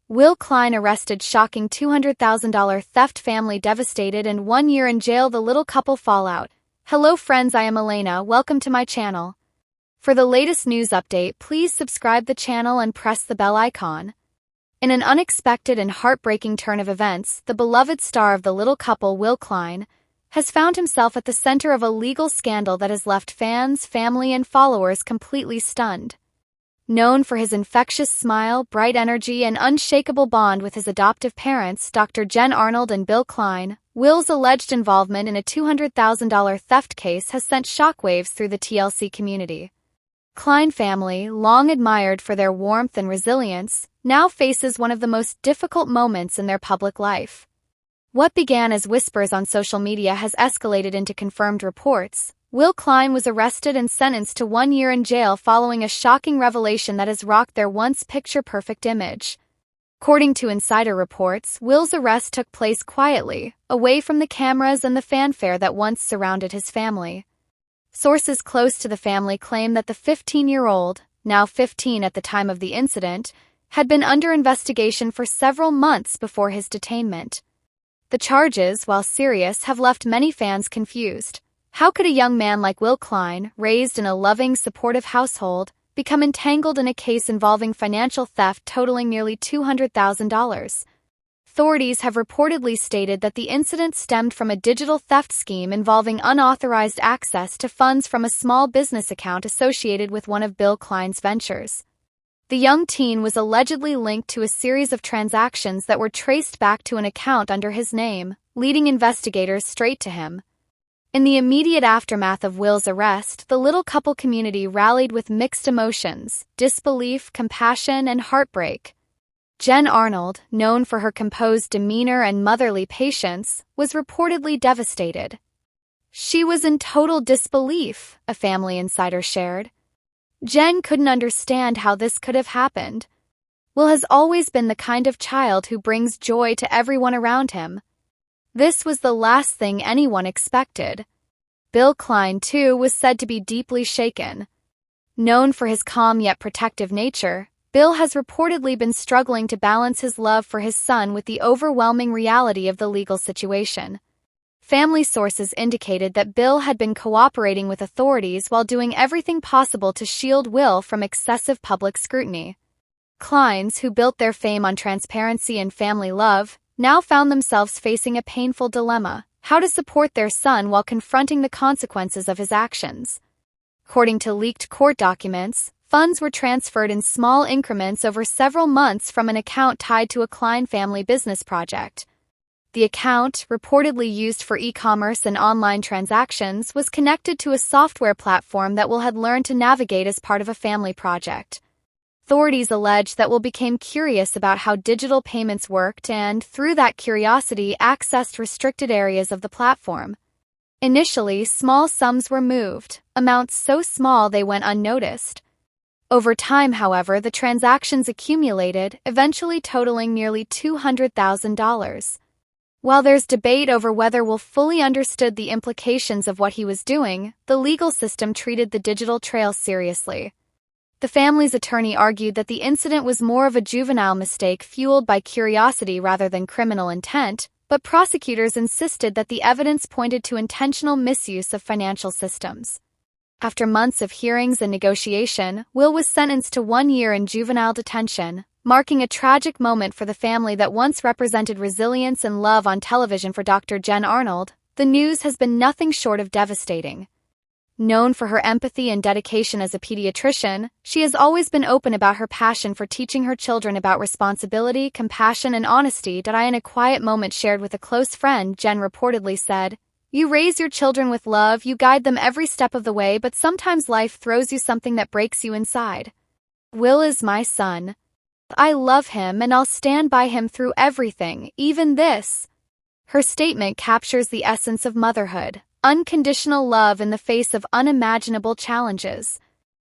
Will Klein arrested, shocking $200,000 theft, family devastated, and 1 year in jail, the little couple fallout. Hello friends, I am Elena, welcome to my channel. For the latest news update, please subscribe the channel and press the bell icon. In an unexpected and heartbreaking turn of events, the beloved star of the little couple, Will Klein, has found himself at the center of a legal scandal that has left fans, family, and followers completely stunned. Known for his infectious smile, bright energy, and unshakable bond with his adoptive parents, Dr. Jen Arnold and Bill Klein, Will's alleged involvement in a $200,000 theft case has sent shockwaves through the TLC community. Klein family, long admired for their warmth and resilience, now faces one of the most difficult moments in their public life. What began as whispers on social media has escalated into confirmed reports. Will Klein was arrested and sentenced to 1 year in jail following a shocking revelation that has rocked their once picture-perfect image. According to insider reports, Will's arrest took place quietly, away from the cameras and the fanfare that once surrounded his family. Sources close to the family claim that the 15-year-old, now 15 at the time of the incident, had been under investigation for several months before his detainment. The charges, while serious, have left many fans confused. How could a young man like Will Klein, raised in a loving, supportive household, become entangled in a case involving financial theft totaling nearly $200,000? Authorities have reportedly stated that the incident stemmed from a digital theft scheme involving unauthorized access to funds from a small business account associated with one of Bill Klein's ventures. The young teen was allegedly linked to a series of transactions that were traced back to an account under his name, leading investigators straight to him. In the immediate aftermath of Will's arrest, the little couple community rallied with mixed emotions: disbelief, compassion, and heartbreak. Jen Arnold, known for her composed demeanor and motherly patience, was reportedly devastated. She was in total disbelief, a family insider shared. Jen couldn't understand how this could have happened. Will has always been the kind of child who brings joy to everyone around him. This was the last thing anyone expected. Bill Klein, too, was said to be deeply shaken. Known for his calm yet protective nature, Bill has reportedly been struggling to balance his love for his son with the overwhelming reality of the legal situation. Family sources indicated that Bill had been cooperating with authorities while doing everything possible to shield Will from excessive public scrutiny. Kleins, who built their fame on transparency and family love, now found themselves facing a painful dilemma: how to support their son while confronting the consequences of his actions. According to leaked court documents, funds were transferred in small increments over several months from an account tied to a Klein family business project. The account, reportedly used for e-commerce and online transactions, was connected to a software platform that Will had learned to navigate as part of a family project. Authorities allege that Will became curious about how digital payments worked and, through that curiosity, accessed restricted areas of the platform. Initially, small sums were moved, amounts so small they went unnoticed. Over time, however, the transactions accumulated, eventually totaling nearly $200,000. While there's debate over whether Will fully understood the implications of what he was doing, the legal system treated the digital trail seriously. The family's attorney argued that the incident was more of a juvenile mistake fueled by curiosity rather than criminal intent, but prosecutors insisted that the evidence pointed to intentional misuse of financial systems. After months of hearings and negotiation, Will was sentenced to 1 year in juvenile detention, marking a tragic moment for the family that once represented resilience and love on television. For Dr. Jen Arnold, the news has been nothing short of devastating. Known for her empathy and dedication as a pediatrician, she has always been open about her passion for teaching her children about responsibility, compassion, and honesty. In a quiet moment shared with a close friend, Jen reportedly said, "You raise your children with love, you guide them every step of the way, but sometimes life throws you something that breaks you inside. Will is my son. I love him and I'll stand by him through everything, even this." Her statement captures the essence of motherhood: unconditional love in the face of unimaginable challenges.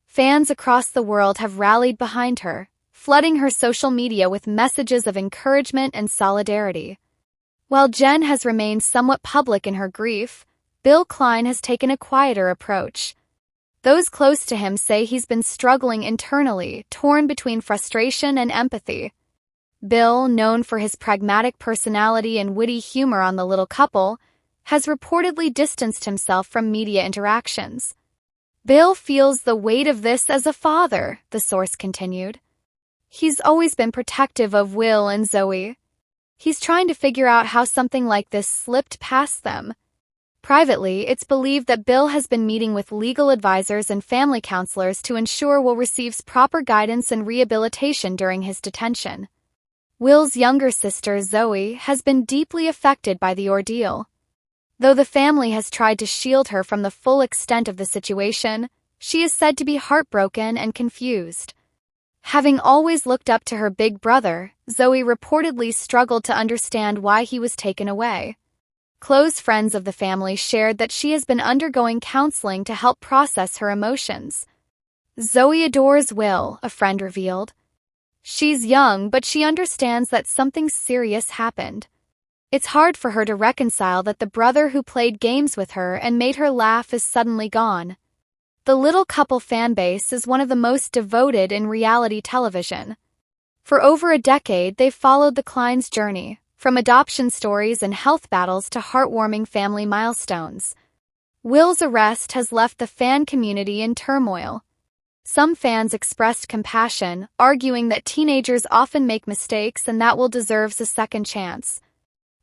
Fans across the world have rallied behind her, flooding her social media with messages of encouragement and solidarity. While Jen has remained somewhat public in her grief, Bill Klein has taken a quieter approach. Those close to him say he's been struggling internally, torn between frustration and empathy. Bill, known for his pragmatic personality and witty humor on The Little Couple, has reportedly distanced himself from media interactions. Bill feels the weight of this as a father, the source continued. He's always been protective of Will and Zoe. He's trying to figure out how something like this slipped past them. Privately, it's believed that Bill has been meeting with legal advisors and family counselors to ensure Will receives proper guidance and rehabilitation during his detention. Will's younger sister, Zoe, has been deeply affected by the ordeal. Though the family has tried to shield her from the full extent of the situation, she is said to be heartbroken and confused. Having always looked up to her big brother, Zoe reportedly struggled to understand why he was taken away. Close friends of the family shared that she has been undergoing counseling to help process her emotions. Zoe adores Will, a friend revealed. She's young, but she understands that something serious happened. It's hard for her to reconcile that the brother who played games with her and made her laugh is suddenly gone. The Little Couple fanbase is one of the most devoted in reality television. For over a decade, they've followed the Klein's journey, from adoption stories and health battles to heartwarming family milestones. Will's arrest has left the fan community in turmoil. Some fans expressed compassion, arguing that teenagers often make mistakes and that Will deserves a second chance.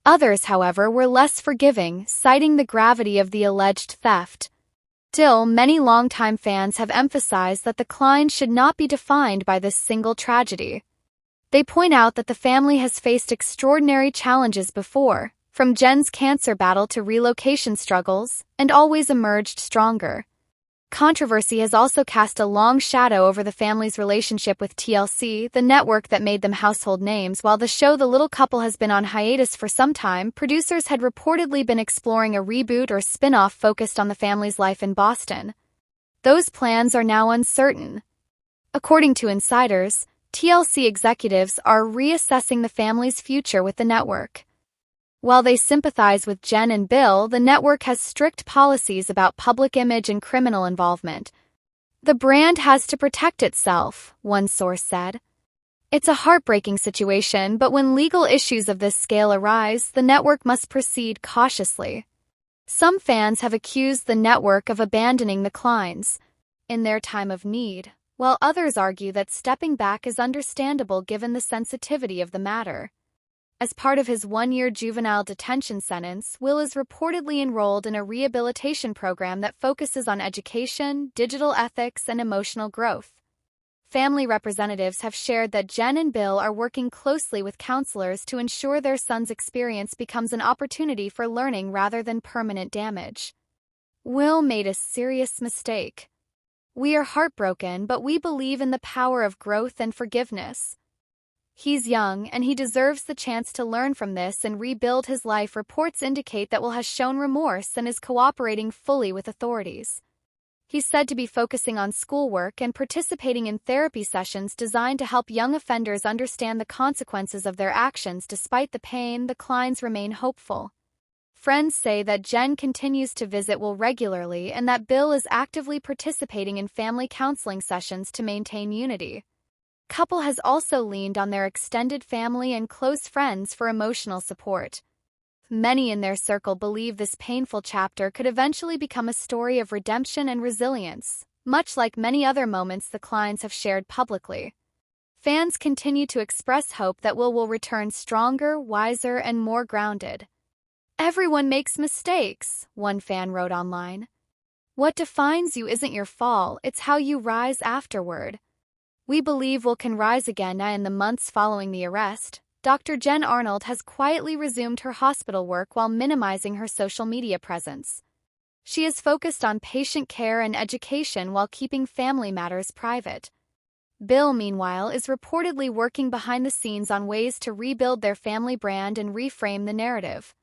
Others, however, were less forgiving, citing the gravity of the alleged theft. Still, many longtime fans have emphasized that the Klein should not be defined by this single tragedy. They point out that the family has faced extraordinary challenges before, from Jen's cancer battle to relocation struggles, and always emerged stronger. Controversy has also cast a long shadow over the family's relationship with TLC, the network that made them household names. While the show The Little Couple has been on hiatus for some time, producers had reportedly been exploring a reboot or spin-off focused on the family's life in Boston. Those plans are now uncertain. According to insiders, TLC executives are reassessing the family's future with the network. While they sympathize with Jen and Bill, the network has strict policies about public image and criminal involvement. The brand has to protect itself, one source said. It's a heartbreaking situation, but when legal issues of this scale arise, the network must proceed cautiously. Some fans have accused the network of abandoning the Kleins in their time of need, while others argue that stepping back is understandable given the sensitivity of the matter. As part of his one-year juvenile detention sentence, Will is reportedly enrolled in a rehabilitation program that focuses on education, digital ethics, and emotional growth. Family representatives have shared that Jen and Bill are working closely with counselors to ensure their son's experience becomes an opportunity for learning rather than permanent damage. Will made a serious mistake. We are heartbroken, but we believe in the power of growth and forgiveness. He's young, and he deserves the chance to learn from this and rebuild his life. Reports indicate that Will has shown remorse and is cooperating fully with authorities. He's said to be focusing on schoolwork and participating in therapy sessions designed to help young offenders understand the consequences of their actions. Despite the pain, the Kleins remain hopeful. Friends say that Jen continues to visit Will regularly and that Bill is actively participating in family counseling sessions to maintain unity. Couple has also leaned on their extended family and close friends for emotional support. Many in their circle believe this painful chapter could eventually become a story of redemption and resilience, much like many other moments the Kleins have shared publicly. Fans continue to express hope that Will return stronger, wiser, and more grounded. "Everyone makes mistakes," one fan wrote online. "What defines you isn't your fall, it's how you rise afterward. We believe Will can rise again." In the months following the arrest, Dr. Jen Arnold has quietly resumed her hospital work while minimizing her social media presence. She is focused on patient care and education while keeping family matters private. Bill, meanwhile, is reportedly working behind the scenes on ways to rebuild their family brand and reframe the narrative.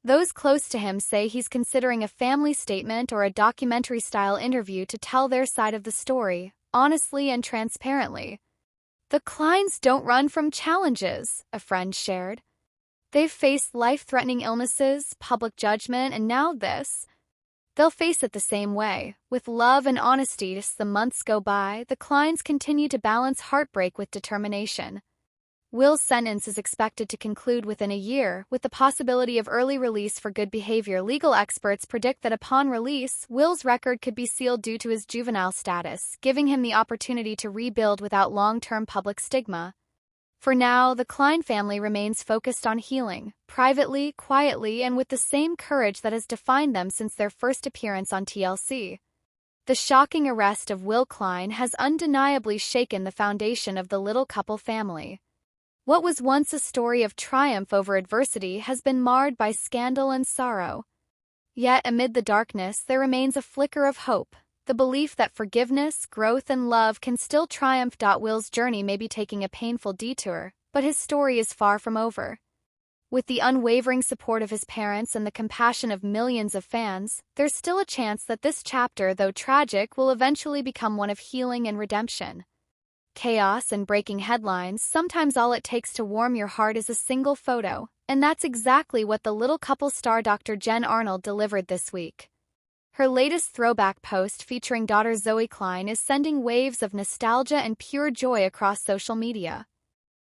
Those close to him say he's considering a family statement or a documentary-style interview to tell their side of the story, honestly and transparently. "The Kleins don't run from challenges," a friend shared. "They've faced life-threatening illnesses, public judgment, and now this. They'll face it the same way, with love and honesty." As the months go by, the Kleins continue to balance heartbreak with determination. Will's sentence is expected to conclude within a year, with the possibility of early release for good behavior. Legal experts predict that upon release, Will's record could be sealed due to his juvenile status, giving him the opportunity to rebuild without long-term public stigma. For now, the Klein family remains focused on healing, privately, quietly, and with the same courage that has defined them since their first appearance on TLC. The shocking arrest of Will Klein has undeniably shaken the foundation of the little couple family. What was once a story of triumph over adversity has been marred by scandal and sorrow. Yet, amid the darkness, there remains a flicker of hope, the belief that forgiveness, growth, and love can still triumph. Will's journey may be taking a painful detour, but his story is far from over. With the unwavering support of his parents and the compassion of millions of fans, there's still a chance that this chapter, though tragic, will eventually become one of healing and redemption. Chaos and breaking headlines, sometimes all it takes to warm your heart is a single photo, and that's exactly what the little couple star Dr. Jen Arnold delivered this week. Her latest throwback post featuring daughter Zoe Klein is sending waves of nostalgia and pure joy across social media.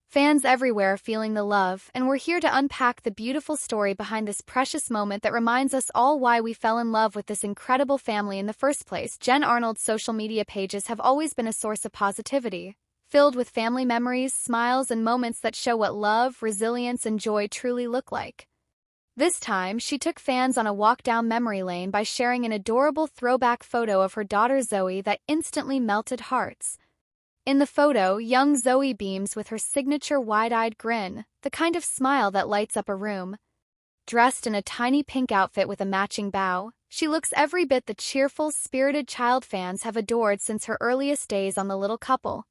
Fans everywhere are feeling the love, and we're here to unpack the beautiful story behind this precious moment that reminds us all why we fell in love with this incredible family in the first place. Jen Arnold's social media pages have always been a source of positivity, filled with family memories, smiles, and moments that show what love, resilience, and joy truly look like. This time, she took fans on a walk down memory lane by sharing an adorable throwback photo of her daughter Zoe that instantly melted hearts. In the photo, young Zoe beams with her signature wide-eyed grin, the kind of smile that lights up a room. Dressed in a tiny pink outfit with a matching bow, she looks every bit the cheerful, spirited child fans have adored since her earliest days on The Little Couple.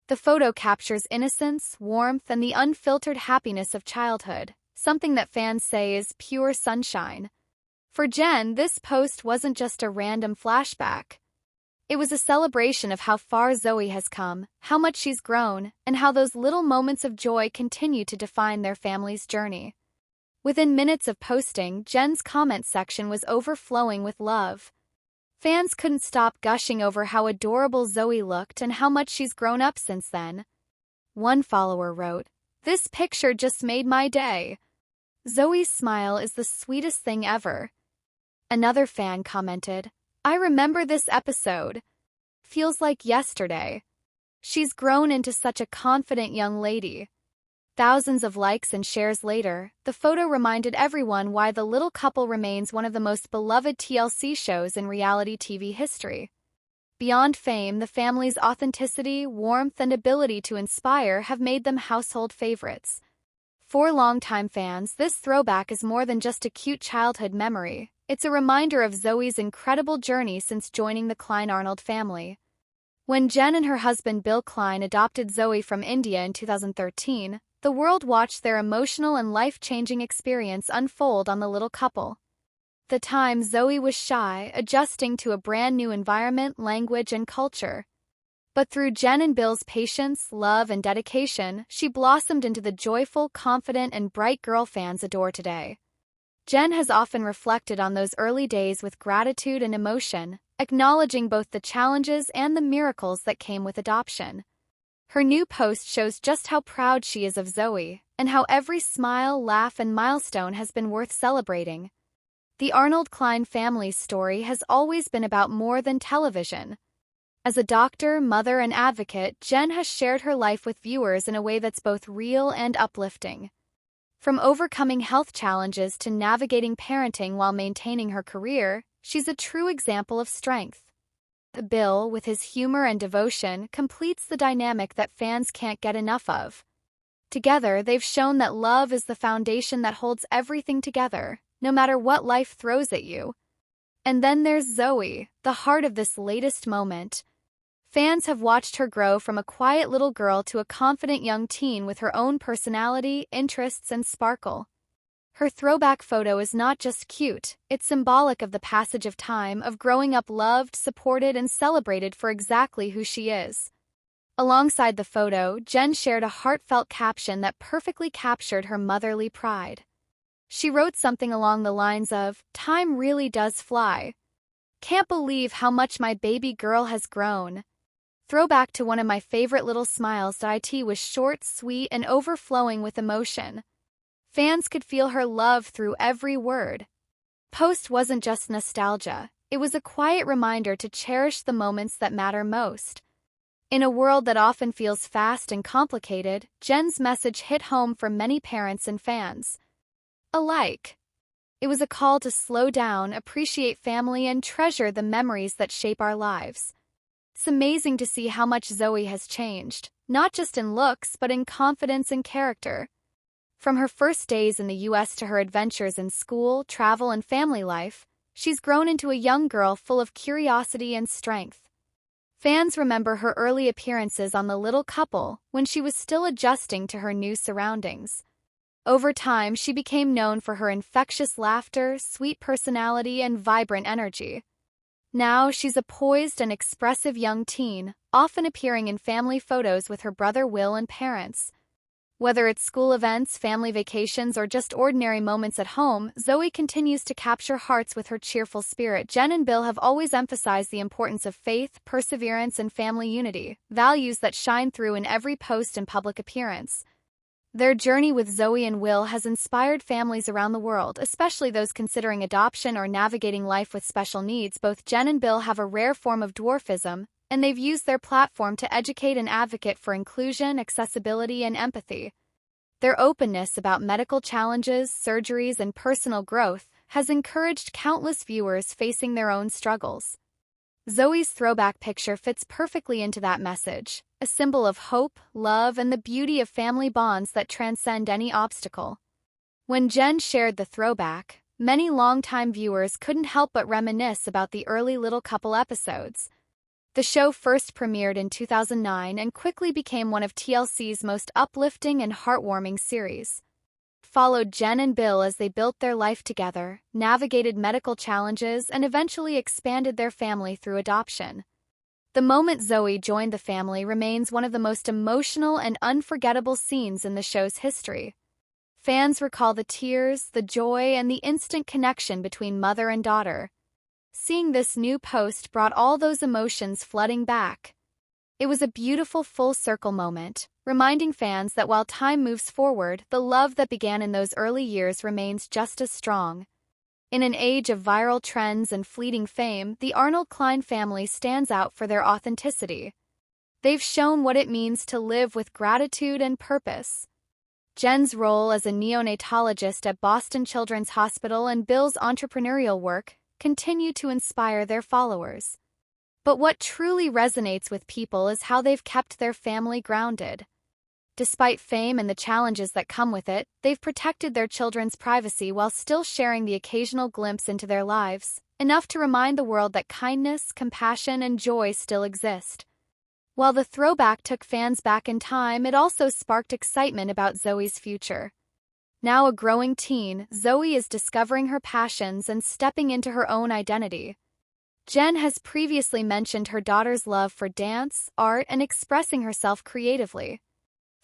The photo captures innocence, warmth, and the unfiltered happiness of childhood, something that fans say is pure sunshine. For Jen, this post wasn't just a random flashback. It was a celebration of how far Zoe has come, how much she's grown, and how those little moments of joy continue to define their family's journey. Within minutes of posting, Jen's comment section was overflowing with love. Fans couldn't stop gushing over how adorable Zoe looked and how much she's grown up since then. One follower wrote, "This picture just made my day. Zoe's smile is the sweetest thing ever." Another fan commented, "I remember this episode. Feels like yesterday. She's grown into such a confident young lady." Thousands of likes and shares later, the photo reminded everyone why The Little Couple remains one of the most beloved TLC shows in reality TV history. Beyond fame, the family's authenticity, warmth, and ability to inspire have made them household favorites. For longtime fans, this throwback is more than just a cute childhood memory. It's a reminder of Zoe's incredible journey since joining the Klein-Arnold family. When Jen and her husband Bill Klein adopted Zoe from India in 2013, the world watched their emotional and life-changing experience unfold on The Little Couple. At the time, Zoe was shy, adjusting to a brand new environment, language, and culture. But through Jen and Bill's patience, love, and dedication, she blossomed into the joyful, confident, and bright girl fans adore today. Jen has often reflected on those early days with gratitude and emotion, acknowledging both the challenges and the miracles that came with adoption. Her new post shows just how proud she is of Zoe, and how every smile, laugh, and milestone has been worth celebrating. The Arnold Klein family's story has always been about more than television. As a doctor, mother, and advocate, Jen has shared her life with viewers in a way that's both real and uplifting. From overcoming health challenges to navigating parenting while maintaining her career, she's a true example of strength. Bill, with his humor and devotion, completes the dynamic that fans can't get enough of. Together, they've shown that love is the foundation that holds everything together, no matter what life throws at you. And then there's Zoe, the heart of this latest moment. Fans have watched her grow from a quiet little girl to a confident young teen with her own personality, interests, and sparkle. Her throwback photo is not just cute, it's symbolic of the passage of time, of growing up loved, supported, and celebrated for exactly who she is. Alongside the photo, Jen shared a heartfelt caption that perfectly captured her motherly pride. She wrote something along the lines of, "Time really does fly. Can't believe how much my baby girl has grown." Throwback to one of my favorite little smiles. It was short, sweet, and overflowing with emotion. Fans could feel her love through every word. Post wasn't just nostalgia, it was a quiet reminder to cherish the moments that matter most. In a world that often feels fast and complicated, Jen's message hit home for many parents and fans alike. It was a call to slow down, appreciate family, and treasure the memories that shape our lives. It's amazing to see how much Zoe has changed, not just in looks but in confidence and character. From her first days in the US to her adventures in school, travel, and family life, she's grown into a young girl full of curiosity and strength. Fans remember her early appearances on The Little Couple when she was still adjusting to her new surroundings. Over time, she became known for her infectious laughter, sweet personality, and vibrant energy. Now, she's a poised and expressive young teen, often appearing in family photos with her brother Will and parents. Whether it's school events, family vacations, or just ordinary moments at home, Zoe continues to capture hearts with her cheerful spirit. Jen and Bill have always emphasized the importance of faith, perseverance, and family unity, values that shine through in every post and public appearance. Their journey with Zoe and Will has inspired families around the world, especially those considering adoption or navigating life with special needs. Both Jen and Bill have a rare form of dwarfism, and they've used their platform to educate and advocate for inclusion, accessibility, and empathy. Their openness about medical challenges, surgeries, and personal growth has encouraged countless viewers facing their own struggles. Zoe's throwback picture fits perfectly into that message, a symbol of hope, love, and the beauty of family bonds that transcend any obstacle. When Jen shared the throwback, many longtime viewers couldn't help but reminisce about the early Little Couple episodes. The show first premiered in 2009 and quickly became one of TLC's most uplifting and heartwarming series. Followed Jen and Bill as they built their life together, navigated medical challenges, and eventually expanded their family through adoption. The moment Zoe joined the family remains one of the most emotional and unforgettable scenes in the show's history. Fans recall the tears, the joy, and the instant connection between mother and daughter. Seeing this new post brought all those emotions flooding back. It was a beautiful full-circle moment, reminding fans that while time moves forward, the love that began in those early years remains just as strong. In an age of viral trends and fleeting fame, the Klein family stands out for their authenticity. They've shown what it means to live with gratitude and purpose. Jen's role as a neonatologist at Boston Children's Hospital and Bill's entrepreneurial work continue to inspire their followers. But what truly resonates with people is how they've kept their family grounded. Despite fame and the challenges that come with it, they've protected their children's privacy while still sharing the occasional glimpse into their lives, enough to remind the world that kindness, compassion, and joy still exist. While the throwback took fans back in time, it also sparked excitement about Zoe's future. Now a growing teen, Zoe is discovering her passions and stepping into her own identity. Jen has previously mentioned her daughter's love for dance, art, and expressing herself creatively.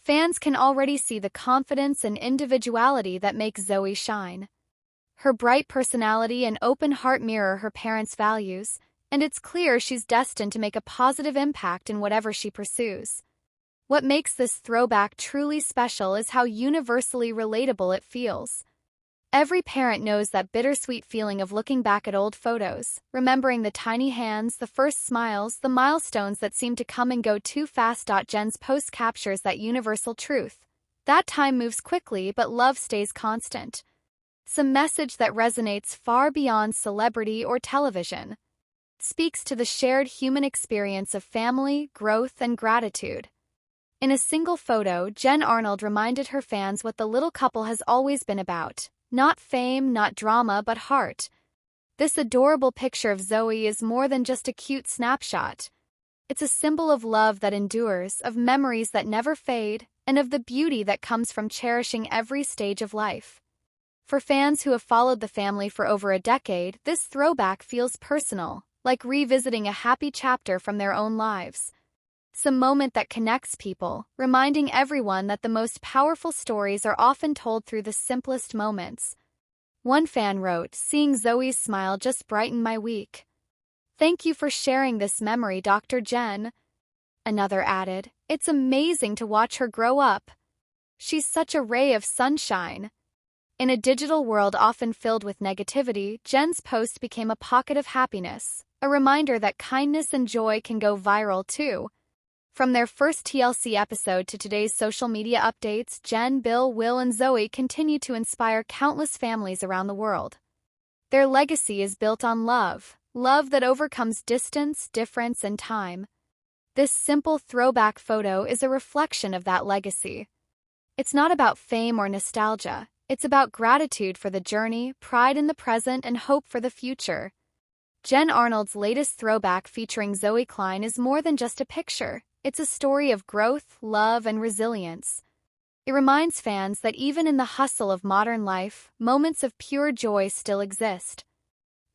Fans can already see the confidence and individuality that make Zoe shine. Her bright personality and open heart mirror her parents' values, and it's clear she's destined to make a positive impact in whatever she pursues. What makes this throwback truly special is how universally relatable it feels. Every parent knows that bittersweet feeling of looking back at old photos, remembering the tiny hands, the first smiles, the milestones that seem to come and go too fast. Jen's post captures that universal truth. That time moves quickly, but love stays constant. It's a message that resonates far beyond celebrity or television. It speaks to the shared human experience of family, growth, and gratitude. In a single photo, Jen Arnold reminded her fans what the little couple has always been about. Not fame, not drama, but heart. This adorable picture of Zoe is more than just a cute snapshot. It's a symbol of love that endures, of memories that never fade, and of the beauty that comes from cherishing every stage of life. For fans who have followed the family for over a decade, this throwback feels personal, like revisiting a happy chapter from their own lives. It's a moment that connects people, reminding everyone that the most powerful stories are often told through the simplest moments. One fan wrote, "Seeing Zoe's smile just brightened my week. Thank you for sharing this memory, Dr. Jen." Another added, "It's amazing to watch her grow up. She's such a ray of sunshine." In a digital world often filled with negativity, Jen's post became a pocket of happiness, a reminder that kindness and joy can go viral too. From their first TLC episode to today's social media updates, Jen, Bill, Will, and Zoe continue to inspire countless families around the world. Their legacy is built on love, love that overcomes distance, difference, and time. This simple throwback photo is a reflection of that legacy. It's not about fame or nostalgia. It's about gratitude for the journey, pride in the present, and hope for the future. Jen Arnold's latest throwback featuring Zoe Klein is more than just a picture. It's a story of growth, love, and resilience. It reminds fans that even in the hustle of modern life, moments of pure joy still exist.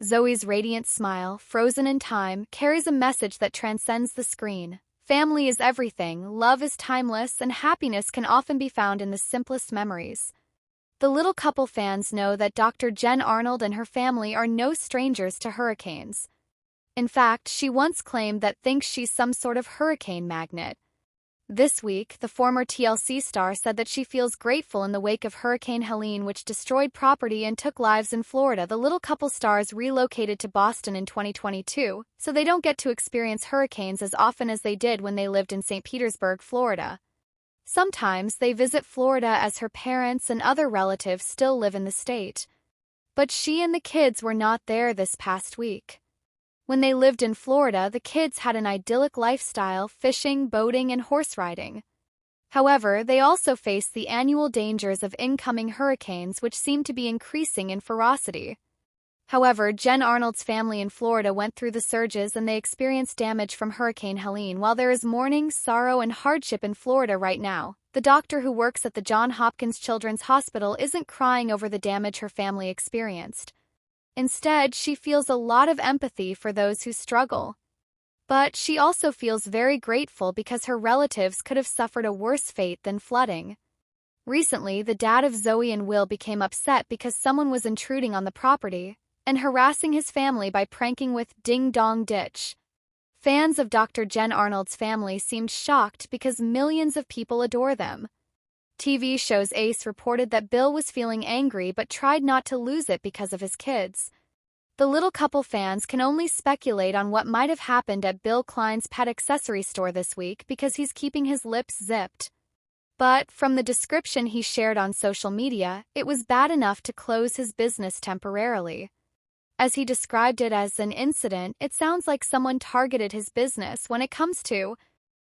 Zoe's radiant smile, frozen in time, carries a message that transcends the screen. Family is everything, love is timeless, and happiness can often be found in the simplest memories. The little couple fans know that Dr. Jen Arnold and her family are no strangers to hurricanes. In fact, she once claimed that thinks she's some sort of hurricane magnet. This week, the former TLC star said that she feels grateful in the wake of Hurricane Helene, which destroyed property and took lives in Florida. The little couple stars relocated to Boston in 2022, so they don't get to experience hurricanes as often as they did when they lived in St. Petersburg, Florida. Sometimes they visit Florida as her parents and other relatives still live in the state. But she and the kids were not there this past week. When they lived in Florida, the kids had an idyllic lifestyle, fishing, boating, and horse riding. However, they also faced the annual dangers of incoming hurricanes, which seem to be increasing in ferocity. However, Jen Arnold's family in Florida went through the surges and they experienced damage from Hurricane Helene. While there is mourning, sorrow, and hardship in Florida right now, the doctor who works at the Johns Hopkins Children's Hospital isn't crying over the damage her family experienced. Instead, she feels a lot of empathy for those who struggle. But she also feels very grateful because her relatives could have suffered a worse fate than flooding. Recently, the dad of Zoe and Will became upset because someone was intruding on the property and harassing his family by pranking with Ding Dong Ditch. Fans of Dr. Jen Arnold's family seemed shocked because millions of people adore them. TV shows Ace reported that Bill was feeling angry but tried not to lose it because of his kids. The little couple fans can only speculate on what might have happened at Bill Klein's pet accessory store this week because he's keeping his lips zipped. But from the description he shared on social media, it was bad enough to close his business temporarily. As he described it as an incident, it sounds like someone targeted his business when it comes to